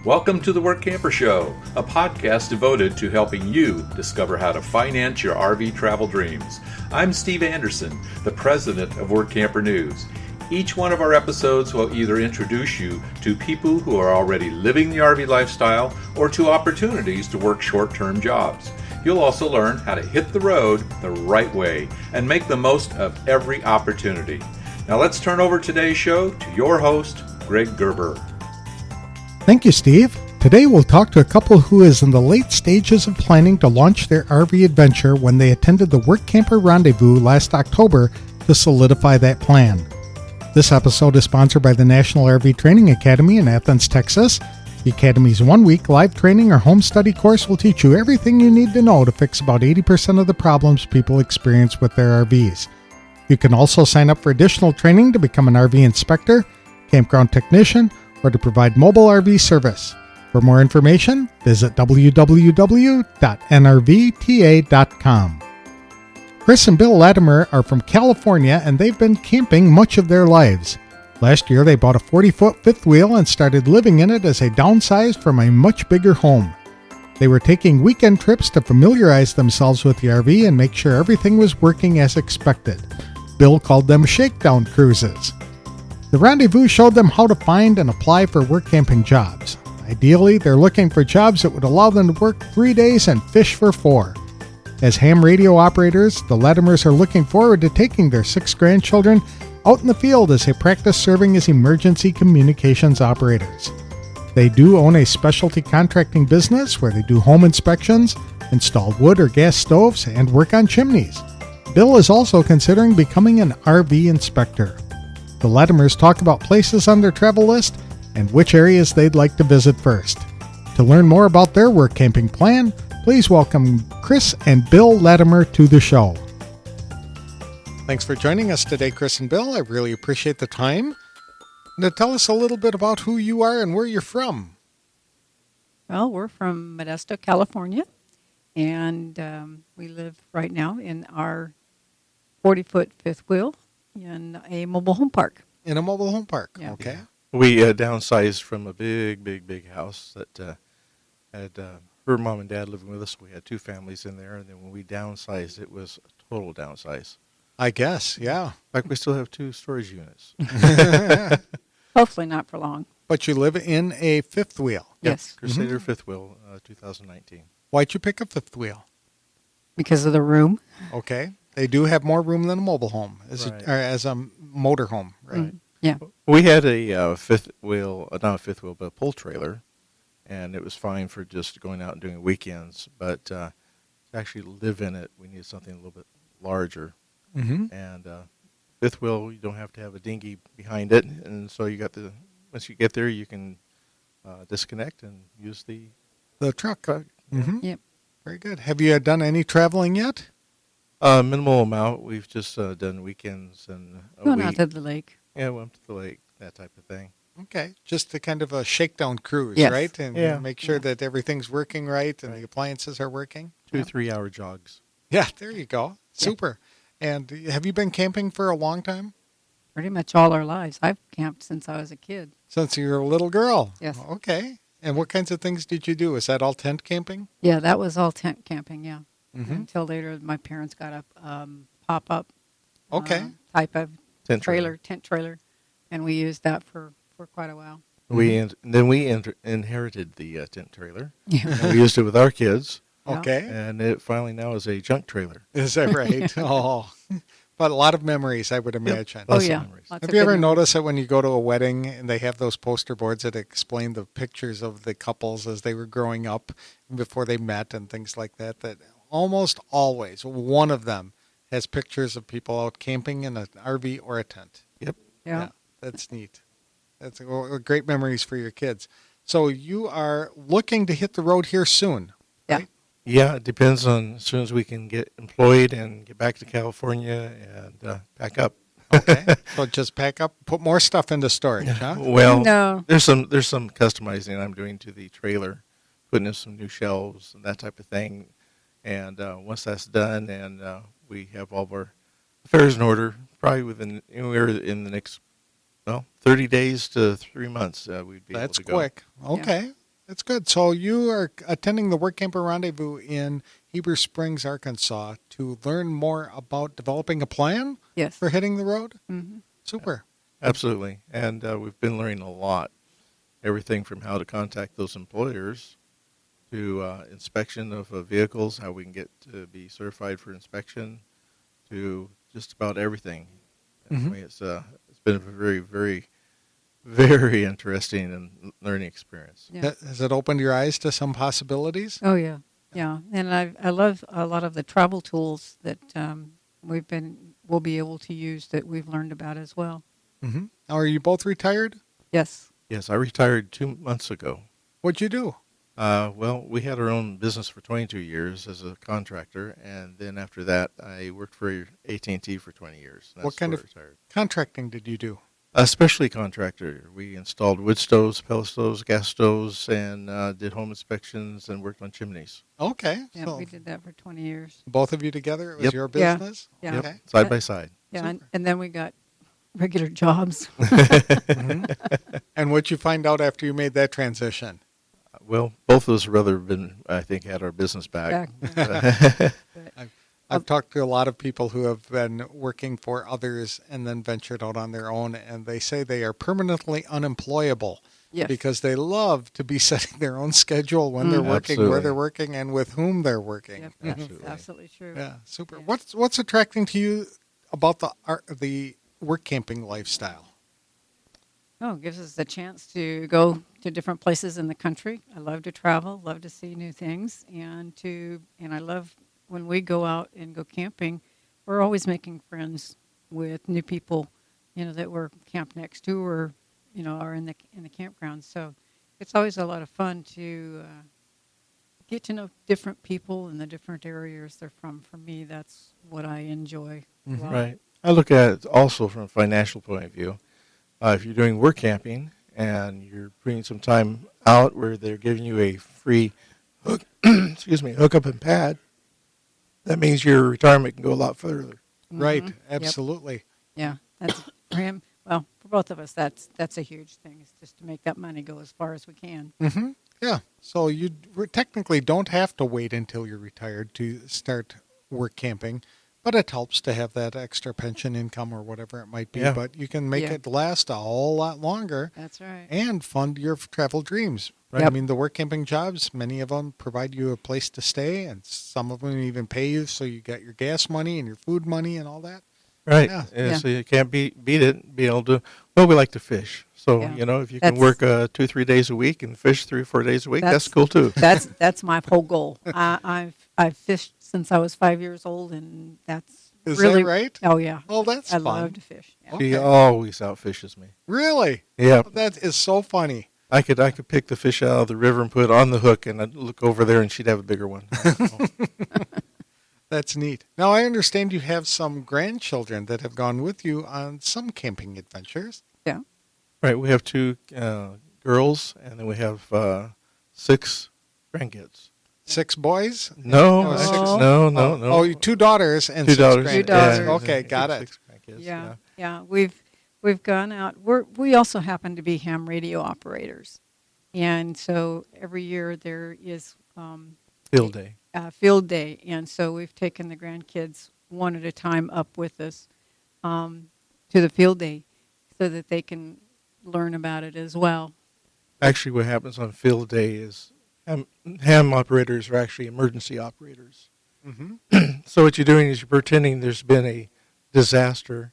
Welcome to the Workamper Show, a podcast devoted to helping you discover how to finance your RV travel dreams. I'm Steve Anderson, the president of Workamper News. Each one of our episodes will either introduce you to people who are already living the RV lifestyle or to opportunities to work short-term jobs. You'll also learn how to hit the road the right way and make the most of every opportunity. Now let's turn over today's show to your host, Greg Gerber. Thank you, Steve. Today we'll talk to a couple who is in the late stages of planning to launch their RV adventure when they attended the Workamper Rendezvous last October to solidify that plan. This episode is sponsored by the National RV Training Academy in Athens, Texas. The Academy's one-week live training or home study course will teach you everything you need to know to fix about 80% of the problems people experience with their RVs. You can also sign up for additional training to become an RV inspector, campground technician, or to provide mobile RV service. For more information, visit www.nrvta.com. Chris and Bill Latimer are from California, and they've been camping much of their lives. Last year, they bought a 40-foot fifth wheel and started living in it as they downsized from a much bigger home. They were taking weekend trips to familiarize themselves with the RV and make sure everything was working as expected. Bill called them shakedown cruises. The Rendezvous showed them how to find and apply for work camping jobs. Ideally, they're looking for jobs that would allow them to work 3 days and fish for 4. As ham radio operators, the Latimers are looking forward to taking their 6 grandchildren out in the field as they practice serving as emergency communications operators. They do own a specialty contracting business where they do home inspections, install wood or gas stoves, and work on chimneys. Bill is also considering becoming an RV inspector. The Latimers talk about places on their travel list and which areas they'd like to visit first. To learn more about their work camping plan, please welcome Chris and Bill Latimer to the show. Thanks for joining us today, Chris and Bill. I really appreciate the time. Now tell us a little bit about who you are and where you're from. Well, we're from Modesto, California, and we live right now in our 40-foot fifth wheel in a mobile home park. In a mobile home park, Yeah. Okay. We downsized from a big house that had her mom and dad living with us. We had 2 families in there, and then when we downsized, it was a total downsize. I guess, yeah. In fact, we still have 2 storage units. Hopefully not for long. But you live in a fifth wheel. Yes, Crusader fifth wheel, 2019. Why'd you pick a fifth wheel? because of the room. Okay. They do have more room than a mobile home, Right. or as a motor home, right? Yeah. We had a fifth wheel, not a fifth wheel, but a pull trailer, and it was fine for just going out and doing weekends. But to actually live in it, we needed something a little bit larger. Mm-hmm. And fifth wheel, you don't have to have a dinghy behind it, and so you got once you get there, you can disconnect and use the truck. truck. Mm-hmm. Yep. Very good. Have you done any traveling yet? Minimal amount. We've just done weekends and a Going week. out to the lake. Yeah, went to the lake, that type of thing. Okay. Just a kind of a shakedown cruise, Yes. right? And Yeah. make sure Yeah. that everything's working right and Right. the appliances are working. 2 3-hour jogs. Yeah, there you go. Super. And have you been camping for a long time? Pretty much all our lives. I've camped since I was a kid. Since you were a little girl? Yes. Okay. And what kinds of things did you do? Is that all tent camping? Yeah, that was all tent camping, yeah. Mm-hmm. Until later, my parents got a pop-up Okay. type of Tent tent trailer, and we used that for quite a while. Then we inherited the tent trailer, Yeah. and we used it with our kids, Yeah. Okay. and it finally now is a junk trailer. Is that right? Oh. But a lot of memories, I would imagine. Oh, Lots of yeah. memories. Lots Have of you good ever memories. noticed that when you go to a wedding and they have those poster boards that explain the pictures of the couples as they were growing up before they met and things like that, that almost always one of them has pictures of people out camping in an RV or a tent. Yeah. That's neat. That's great memories for your kids. So you are looking to hit the road here soon. Yeah. right? Yeah, it depends on as soon as we can get employed and get back to California and pack up. Okay. So just pack up, put more stuff into storage, huh? Well, No. there's some customizing I'm doing to the trailer, putting in some new shelves and that type of thing. And once that's done, and we have all of our affairs in order, probably within anywhere in the next 30 days to 3 months, we'd be That's able to go. quick. Okay. That's good. So you are attending the Workamper Rendezvous in Heber Springs, Arkansas, to learn more about developing a plan Yes. for hitting the road? Mm-hmm. Super. Absolutely. And we've been learning a lot. Everything from how to contact those employers to inspection of vehicles, how we can get to be certified for inspection, to just about everything. Mhm. I mean, it's been a very, very, very interesting and learning experience. Yeah. Has it opened your eyes to some possibilities? Oh yeah, yeah, and I love a lot of the travel tools that we'll be able to use that we've learned about as well. Mm-hmm. Now, are you both retired? Yes. Yes, I retired 2 months ago. What'd you do? Well, we had our own business for 22 years as a contractor, and then after that, I worked for AT&T for 20 years. What kind where of- I retired. Contracting did you do? A specialty contractor. We installed wood stoves, pellet stoves, gas stoves, and did home inspections and worked on chimneys. Okay. Yeah, So we did that for 20 years. both of you together? It was Yep. your Yeah. business? Yeah. Yep, Okay. side by side. Yeah, Super. and then we got regular jobs. Mm-hmm. And what'd you find out after you made that transition? Well, both of us rather been, I think, had our business back. But, I've talked to a lot of people who have been working for others and then ventured out on their own, and they say they are permanently unemployable yes. because they love to be setting their own schedule when they're working, where Absolutely. they're working, and with whom they're working. Yep, that's Absolutely. absolutely true. Yeah, super. Yeah. What's attracting to you about the work camping lifestyle? Oh, it gives us the chance to go to different places in the country. I love to travel, love to see new things, and I love when we go out and go camping. We're always making friends with new people, that we're camped next to or, are in the campground. So it's always a lot of fun to get to know different people in the different areas they're from. For me, that's what I enjoy. a Mhm. lot. Right. I look at it also from a financial point of view. If you're doing work camping and you're putting some time out where they're giving you a free hookup and pad, that means your retirement can go a lot further. Right, Mhm. Yep. absolutely. Yeah, that's for him. Well, for both of us, that's a huge thing. Is just to make that money go as far as we can. Mm-hmm. Yeah. So you technically don't have to wait until you're retired to start work camping, but it helps to have that extra pension income or whatever it might be. Yeah. But you can make Yeah. it last a whole lot longer That's right. and fund your travel dreams. Right. I Yep. mean, the work camping jobs, many of them provide you a place to stay, and some of them even pay you so you got your gas money and your food money and all that. Right. Yeah. Yeah. So you can't beat it. Be able to. Well, we like to fish. So Yeah. if you can That's- work 2-3 days a week and fish 3 or 4 days a week, that's cool too. That's my whole goal. I've fished since I was 5 years old, and that's Is really that right? Oh yeah, Oh, that's I fun. love to fish. Yeah. Okay. She always outfishes me. Really? Yeah. That is so funny. I could pick the fish out of the river and put it on the hook, and I'd look over there, and she'd have a bigger one. That's neat. Now, I understand you have some grandchildren that have gone with you on some camping adventures. Yeah. Right. We have 2 girls, and then we have 6 grandkids. 6 boys? No, Oh, actually, 6. no. Oh, 2 daughters and 2 6 daughters. Two grandkids. daughters. Okay, got it. 6 grandkids. Yeah. We've gone out. We also happen to be ham radio operators, and so every year there is Field day. field day, and so we've taken the grandkids one at a time up with us to the field day, so that they can learn about it as well. Actually, what happens on field day is ham operators are actually emergency operators. Mm-hmm. So what you're doing is you're pretending there's been a disaster,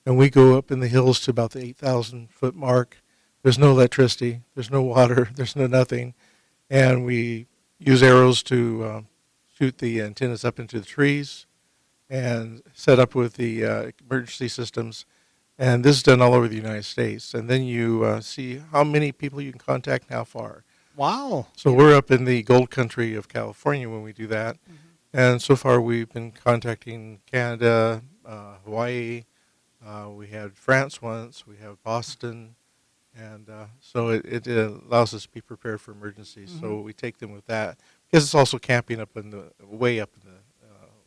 and we go up in the hills to about the 8,000-foot mark. There's no electricity, there's no water, there's no nothing, and we use arrows to shoot the antennas up into the trees and set up with the emergency systems. And this is done all over the United States. And then you see how many people you can contact and how far. Wow. So we're up in the gold country of California when we do that. And so far we've been contacting Canada, Hawaii. We had France once. We have Boston. And so it allows us to be prepared for emergencies. So we take them with that. Because it's also camping up way up in the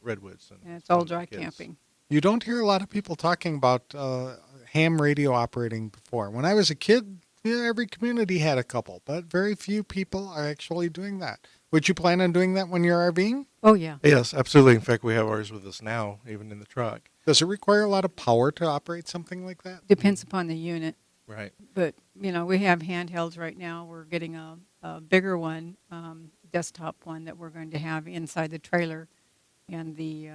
redwoods. And it's all with the dry kids. camping. You don't hear a lot of people talking about ham radio operating before. When I was a kid, Yeah, every community had a couple, but very few people are actually doing that. Would you plan on doing that when you're RVing? Oh, yeah. Yes, absolutely. In fact, we have ours with us now, even in the truck. Does it require a lot of power to operate something like that? Depends upon the unit. Right. But, we have handhelds right now. We're getting a bigger one, desktop one that we're going to have inside the trailer, and the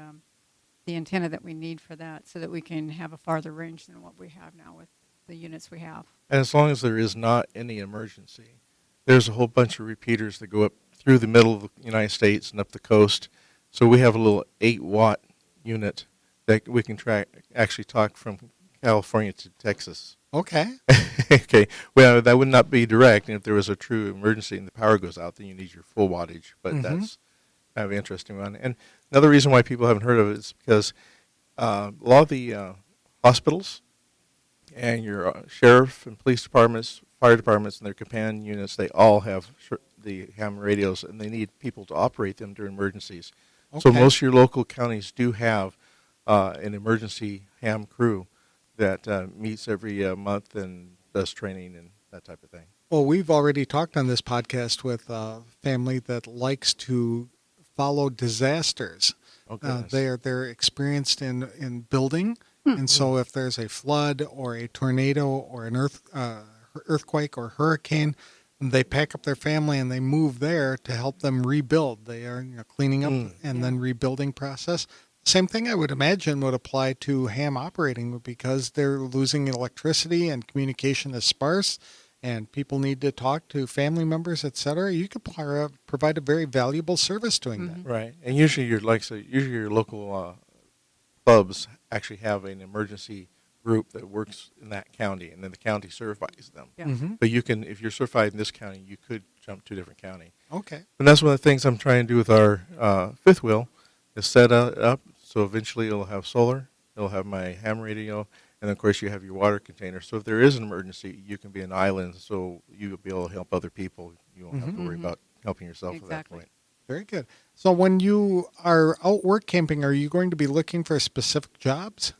antenna that we need for that so that we can have a farther range than what we have now with the units we have. And as long as there is not any emergency, there's a whole bunch of repeaters that go up through the middle of the United States and up the coast. So we have a little 8-watt unit that we can actually talk from California to Texas. Okay. Okay. Well, that would not be direct. And if there was a true emergency and the power goes out, then you need your full wattage. But that's kind of an interesting one. And another reason why people haven't heard of it is because a lot of the hospitals and your sheriff and police departments, fire departments, and their companion units, they all have the ham radios, and they need people to operate them during emergencies. Okay. So most of your local counties do have an emergency ham crew that meets every month and does training and that type of thing. Well, we've already talked on this podcast with a family that likes to follow disasters. Oh, goodness. They're experienced in building, and so if there's a flood or a tornado or an earthquake or hurricane, they pack up their family and they move there to help them rebuild. They are cleaning up and then rebuilding process. Same thing I would imagine would apply to ham operating because they're losing electricity and communication is sparse and people need to talk to family members, etc. You could provide a very valuable service doing that. Right. And usually your local clubs actually have an emergency group that works in that county, and then the county certifies them. Yeah. But you can, if you're certified in this county, you could jump to a different county. Okay. And that's one of the things I'm trying to do with our fifth wheel is set it up so eventually it'll have solar, it'll have my ham radio, and of course you have your water container. So if there is an emergency, you can be an island, so you'll be able to help other people. You won't have to worry about helping yourself at that point. Very good. So when you are out work camping, are you going to be looking for specific jobs?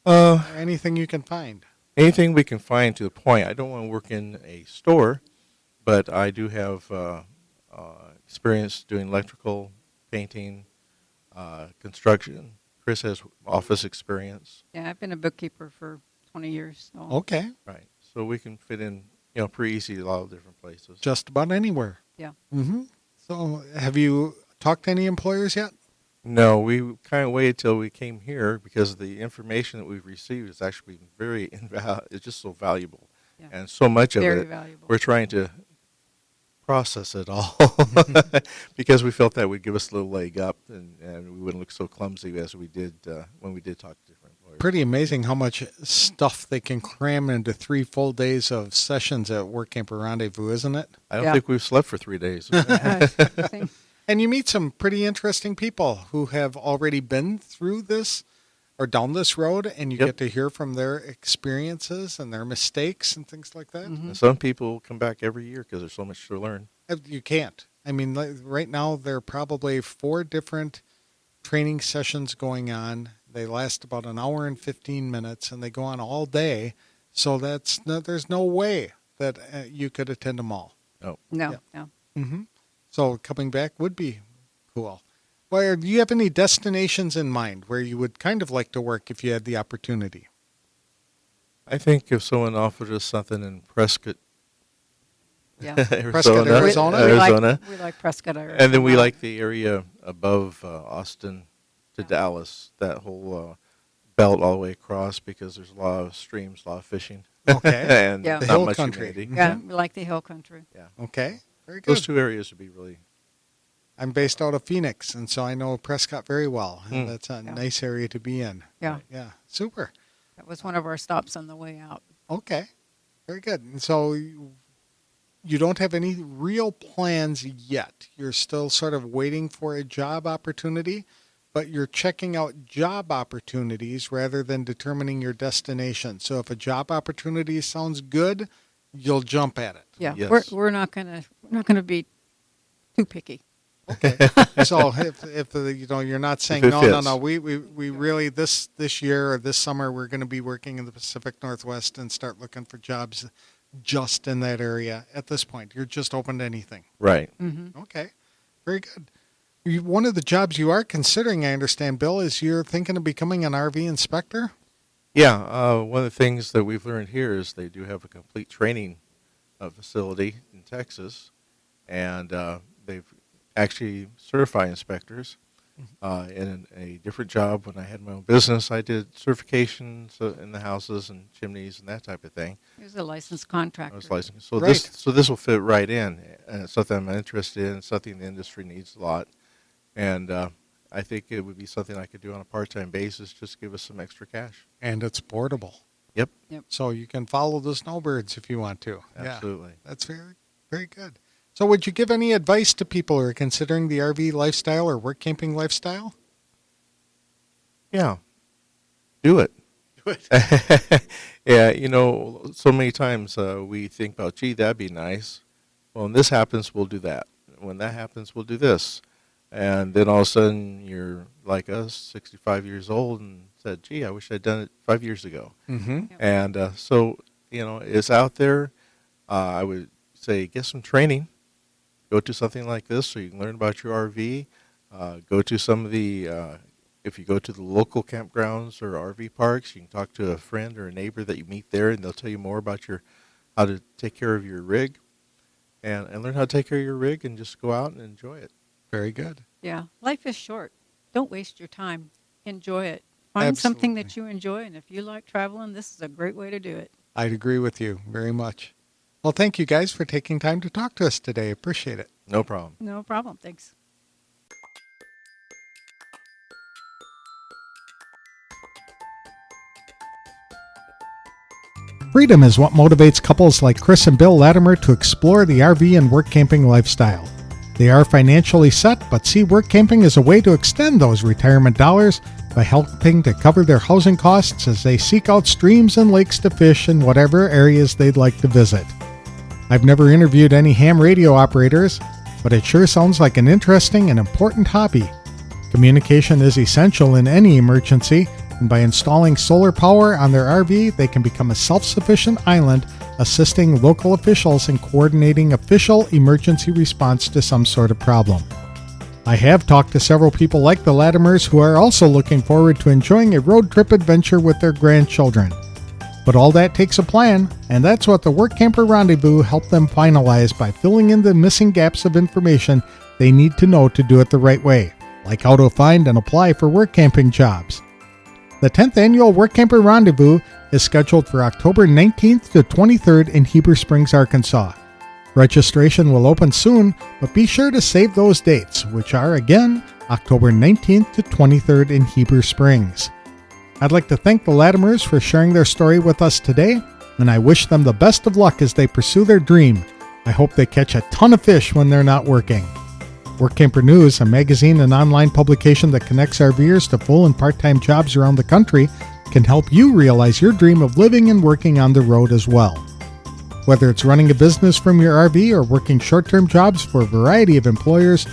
Or anything you can find? Anything we can find to the point. I don't want to work in a store, but I do have experience doing electrical, painting, construction. Chris has office experience. Yeah, I've been a bookkeeper for 20 years. So. Okay. Right. So we can fit in, pretty easy a lot of different places. Just about anywhere. Yeah. Mm-hmm. So have you talked to any employers yet? No, we kind of waited till we came here because the information that we've received is actually very it's just so valuable. Yeah. And so much of Very it, valuable. we're trying to process it all because we felt that would give us a little leg up and we wouldn't look so clumsy as we did when we did talk to different employers. Pretty amazing how much stuff they can cram into 3 full days of sessions at Workamper Rendezvous, isn't it? I don't think we've slept for 3 days. Same. And you meet some pretty interesting people who have already been through this or down this road, and you get to hear from their experiences and their mistakes and things like that. Mm-hmm. And some people come back every year because there's so much to learn. You can't. I mean, right now there are probably 4 different training sessions going on. They last about an hour and 15 minutes, and they go on all day. So there's no way that you could attend them all. Oh. No. Mm-hmm. So coming back would be cool. Well, do you have any destinations in mind where you would kind of like to work if you had the opportunity? I think if someone offered us something in Prescott, Yeah. Prescott, Arizona? We like Prescott, Arizona. And then we like the area above Austin to Dallas, that whole belt all the way across because there's a lot of streams, a lot of fishing. Okay. And Yeah. The not hill much country. humidity. Yeah, we like the hill country. Yeah. Okay. Very good. Those 2 areas would be really... I'm based out of Phoenix, and so I know Prescott very well. And Mm. that's a Yeah. nice area to be in. Yeah. Yeah. Super. That was one of our stops on the way out. Okay. Very good. And so you don't have any real plans yet. You're still sort of waiting for a job opportunity, but you're checking out job opportunities rather than determining your destination. So if a job opportunity sounds good, you'll jump at it. Yeah, Yes. we're not gonna be too picky. Okay. So if you're not saying If it no, fits. we really this year or this summer we're going to be working in the Pacific Northwest and start looking for jobs just in that area. At this point, you're just open to anything. Right. Mm-hmm. Okay. Very good. One of the jobs you are considering, I understand, Bill, is you're thinking of becoming an RV inspector? Yeah. One of the things that we've learned here is they do have a complete training facility in Texas, and they've actually certified inspectors. In a different job, when I had my own business, I did certifications in the houses and chimneys and that type of thing. He was a licensed I contractor. was licensed. So Right. this will fit right in, and it's something I'm interested in, something the industry needs a lot, and I think it would be something I could do on a part-time basis, just give us some extra cash. And it's portable. Yep, So you can follow the snowbirds if you want to. absolutely. Yeah, that's very, very good. So would you give any advice to people who are considering the RV lifestyle or work camping lifestyle? Yeah, do it. Do it. Yeah, so many times we think about, gee, that'd be nice. Well, when this happens, we'll do that. When that happens, we'll do this. And then all of a sudden, you're like us, 65 years old, and said, gee, I wish I'd done it 5 years ago. Mm-hmm. And so, it's out there. I would say get some training. Go to something like this so you can learn about your RV. Go to some of the, if you go to the local campgrounds or RV parks, you can talk to a friend or a neighbor that you meet there, and they'll tell you more about how to take care of your rig, and learn how to take care of your rig, and just go out and enjoy it. Very good. Yeah, life is short. Don't waste your time. Enjoy it. Find something that you enjoy, and if you like traveling, this is a great way to do it. I'd agree with you very much. Well, thank you guys for taking time to talk to us today. Appreciate it. No problem. No problem. Thanks. Freedom is what motivates couples like Chris and Bill Latimer to explore the RV and work camping lifestyle. They are financially set, but see work camping as a way to extend those retirement dollars by helping to cover their housing costs as they seek out streams and lakes to fish in whatever areas they'd like to visit. I've never interviewed any ham radio operators, but it sure sounds like an interesting and important hobby. Communication is essential in any emergency, and by installing solar power on their RV, they can become a self-sufficient island, assisting local officials in coordinating official emergency response to some sort of problem. I have talked to several people like the Latimers who are also looking forward to enjoying a road trip adventure with their grandchildren. But all that takes a plan, and that's what the Workamper Rendezvous helped them finalize by filling in the missing gaps of information they need to know to do it the right way, like how to find and apply for work camping jobs. The 10th annual Workamper Rendezvous is scheduled for October 19th to 23rd in Heber Springs, Arkansas. Registration will open soon, but be sure to save those dates, which are, again, October 19th to 23rd in Heber Springs. I'd like to thank the Latimers for sharing their story with us today, and I wish them the best of luck as they pursue their dream. I hope they catch a ton of fish when they're not working. Workamper News, a magazine and online publication that connects RVers to full and part-time jobs around the country, can help you realize your dream of living and working on the road as well. Whether it's running a business from your RV or working short-term jobs for a variety of employers,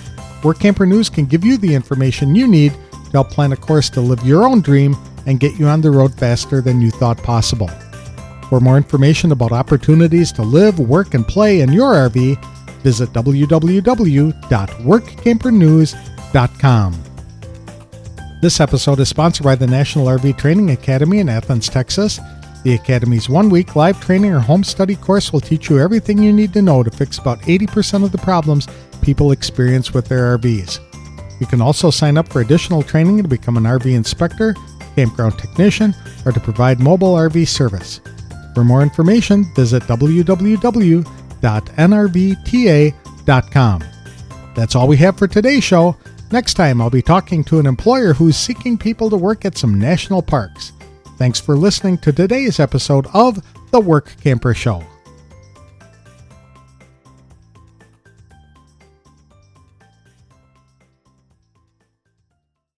Workamper News can give you the information you need to help plan a course to live your own dream and get you on the road faster than you thought possible. For more information about opportunities to live, work, and play in your RV, visit www.workampernews.com. This episode is sponsored by the National RV Training Academy in Athens, Texas. The Academy's one-week live training or home study course will teach you everything you need to know to fix about 80% of the problems people experience with their RVs. You can also sign up for additional training to become an RV inspector, campground technician, or to provide mobile RV service. For more information, visit www.nrvta.com. That's all we have for today's show. Next time, I'll be talking to an employer who's seeking people to work at some national parks. Thanks for listening to today's episode of The Work Camper Show.